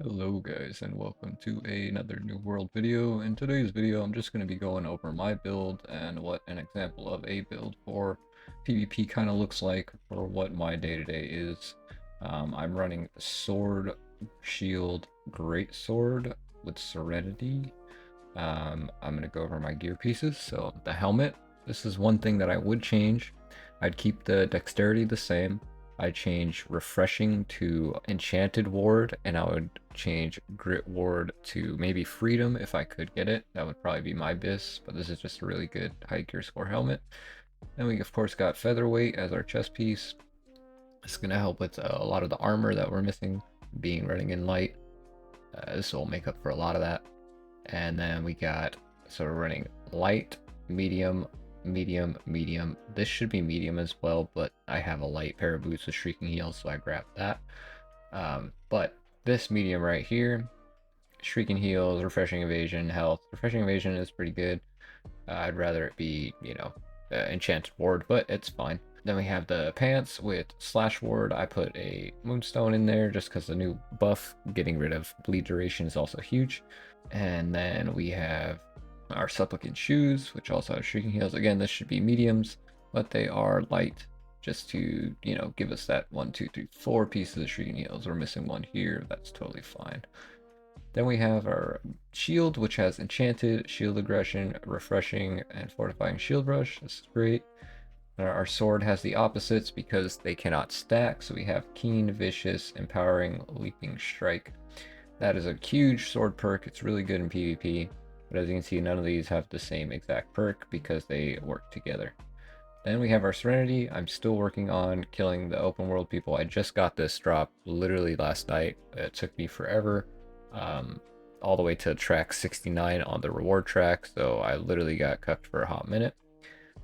Hello guys and welcome to another New World video. In today's video I'm just going to be going over my build and what an example of a build for PvP kind of looks like for what my day-to-day is. I'm running Sword, Shield, Greatsword with Serenity. I'm going to go over my gear pieces. So the helmet, this is one thing that I would change. I'd keep the dexterity the same. I'd change refreshing to enchanted ward, and I would change grit ward to maybe freedom if I could get it. That would probably be my bis, but this is just a really good high gear score helmet. Then we of course got featherweight as our chest piece. It's gonna help with a lot of the armor that we're missing, being running in light. This will make up for a lot of that. And then we got, so we're running light, medium, medium, medium. This should be medium as well, but I have a light pair of boots with shrieking heels, so I grabbed that. But this medium right here, shrieking heels, refreshing evasion, health. Refreshing evasion is pretty good. I'd rather it be, enchanted ward, but it's fine. Then we have the pants with slash ward. I put a moonstone in there just because the new buff, getting rid of bleed duration, is also huge. And then we have our supplicant shoes, which also have shrieking heels. Again, this should be mediums, but they are light just to, give us that 1, 2, 3, 4 pieces of shrieking heels. We're missing one here. That's totally fine. Then we have our shield, which has enchanted, shield aggression, refreshing, and fortifying shield rush. This is great. Our sword has the opposites because they cannot stack. So we have keen, vicious, empowering, leaping strike. That is a huge sword perk. It's really good in PvP. But as you can see, none of these have the same exact perk because they work together. Then we have our Serenity. I'm still working on killing the open world people. I just got this drop literally last night. It took me forever. All the way to track 69 on the reward track. So I literally got cucked for a hot minute.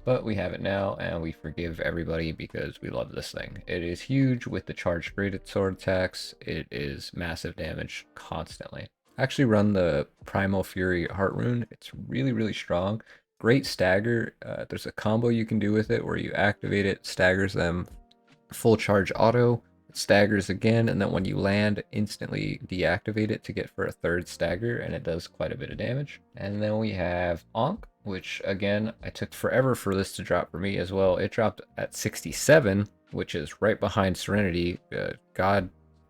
But we have it now, and we forgive everybody because we love this thing. It is huge with the charged graded sword attacks. It is massive damage constantly. I actually run the Primal Fury Heart Rune. It's really, really strong. Great stagger. There's a combo you can do with it where you activate it, staggers them full charge auto, staggers again, and then when you land, instantly deactivate it to get for a third stagger, and it does quite a bit of damage. And then we have Ankh, which again, I took forever for this to drop for me as well. It dropped at 67, which is right behind Serenity.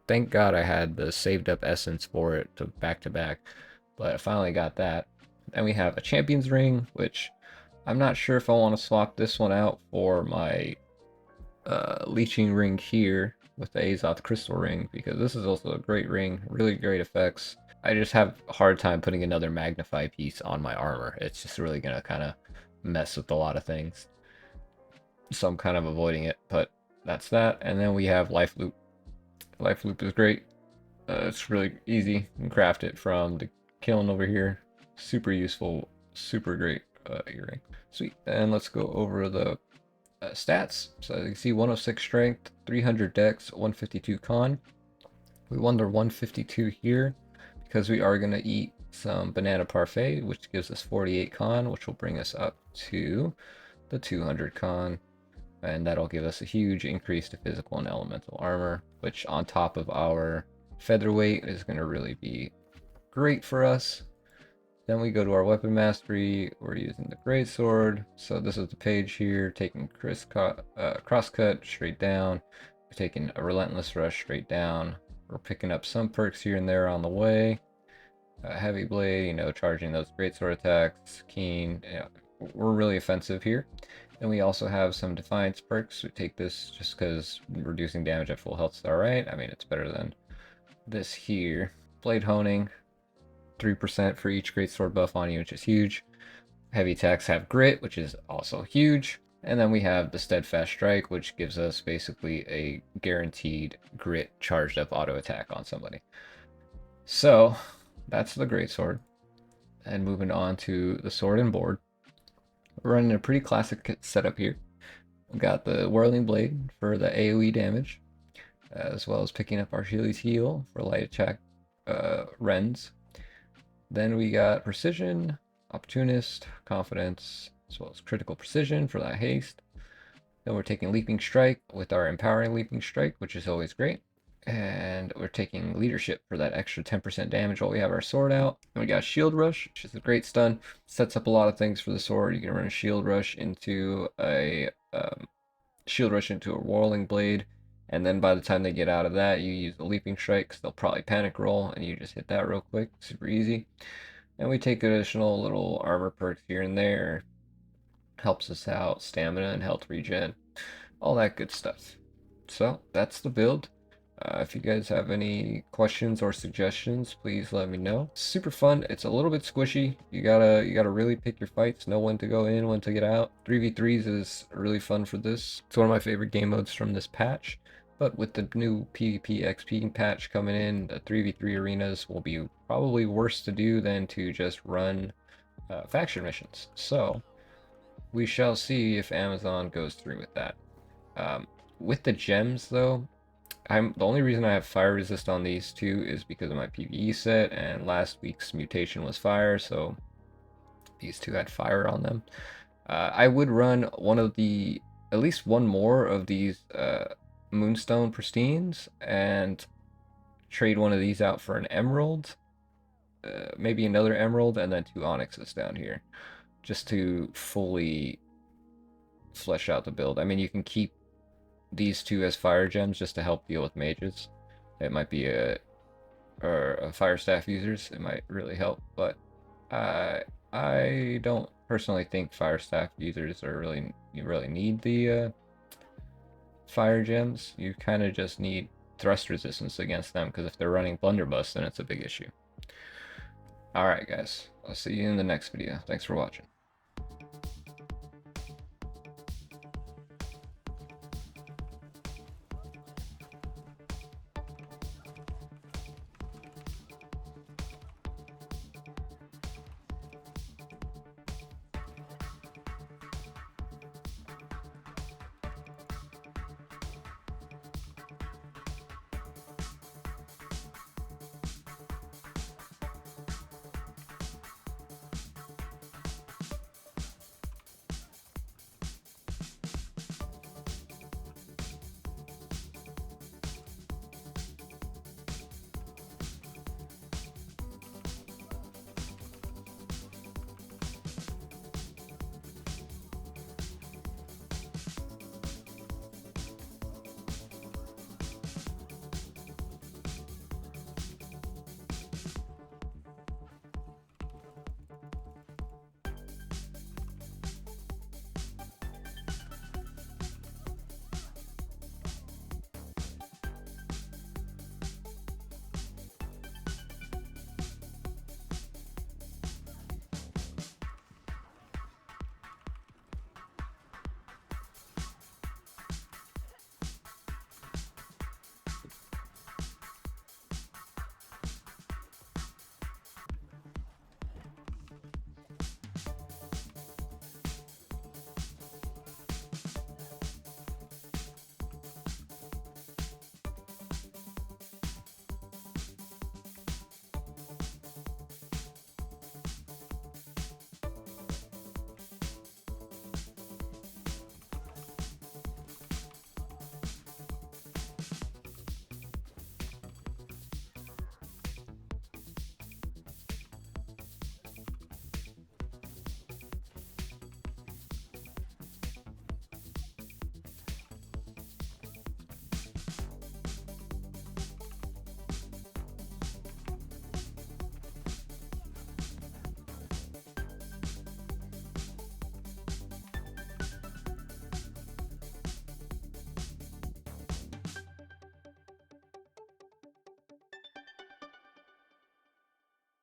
Thank God I had the saved up essence for it to back, but I finally got that. Then we have a Champion's Ring, which I'm not sure if I want to swap this one out for my leeching ring here with the Azoth crystal ring, because this is also a great ring, really great effects. I just have a hard time putting another magnify piece on my armor. It's just really gonna kind of mess with a lot of things, so I'm kind of avoiding it, but that's that. And then we have life loop. Life loop is great. It's really easy. You can craft it from the kiln over here. Super useful, super great earring. Sweet. And let's go over the stats. So you can see 106 strength, 300 dex, 152 con. We won the 152 here because we are going to eat some banana parfait, which gives us 48 con, which will bring us up to the 200 con. And that'll give us a huge increase to physical and elemental armor, which on top of our featherweight is going to really be great for us. Then we go to our weapon mastery. We're using the Greatsword. So this is the page here, taking crosscut straight down. We're taking a relentless rush straight down. We're picking up some perks here and there on the way. Heavy blade, charging those Greatsword attacks. Keen, we're really offensive here. And we also have some Defiance perks. We take this just because reducing damage at full health is alright. I mean, it's better than this here. Blade honing. 3% for each greatsword buff on you, which is huge. Heavy attacks have grit, which is also huge. And then we have the steadfast strike, which gives us basically a guaranteed grit charged up auto attack on somebody. So that's the greatsword. And moving on to the sword and board. We're running a pretty classic setup here. We've got the whirling blade for the AoE damage, as well as picking up our Achilles heel for light attack rends. Then we got precision, opportunist, confidence, as well as critical precision for that haste. Then we're taking leaping strike with our empowering leaping strike, which is always great. And we're taking leadership for that extra 10% damage while we have our sword out. And we got shield rush, which is a great stun. Sets up a lot of things for the sword. You can run a shield rush into a whirling blade, and then by the time they get out of that, you use the leaping strike because they'll probably panic roll, and you just hit that real quick, super easy. And we take additional little armor perks here and there, helps us out, stamina and health regen, all that good stuff. So that's the build. If you guys have any questions or suggestions, please let me know. Super fun. It's a little bit squishy. You gotta really pick your fights, know when to go in, when to get out. 3v3s is really fun for this. It's one of my favorite game modes from this patch. But with the new PvP XP patch coming in, the 3v3 arenas will be probably worse to do than to just run faction missions. So we shall see if Amazon goes through with that. Um, with the gems, though, the only reason I have fire resist on these two is because of my PvE set, and last week's mutation was fire, so these two had fire on them. I would run at least one more of these Moonstone Pristines and trade one of these out for an emerald, maybe another emerald, and then 2 onyxes down here, just to fully flesh out the build. I mean, you can keep these two as fire gems just to help deal with mages. It might be a fire staff users. It might really help, but I don't personally think fire staff users you really need the fire gems. You kind of just need thrust resistance against them, because if they're running blunderbuss, then it's a big issue. All right, guys. I'll see you in the next video. Thanks for watching.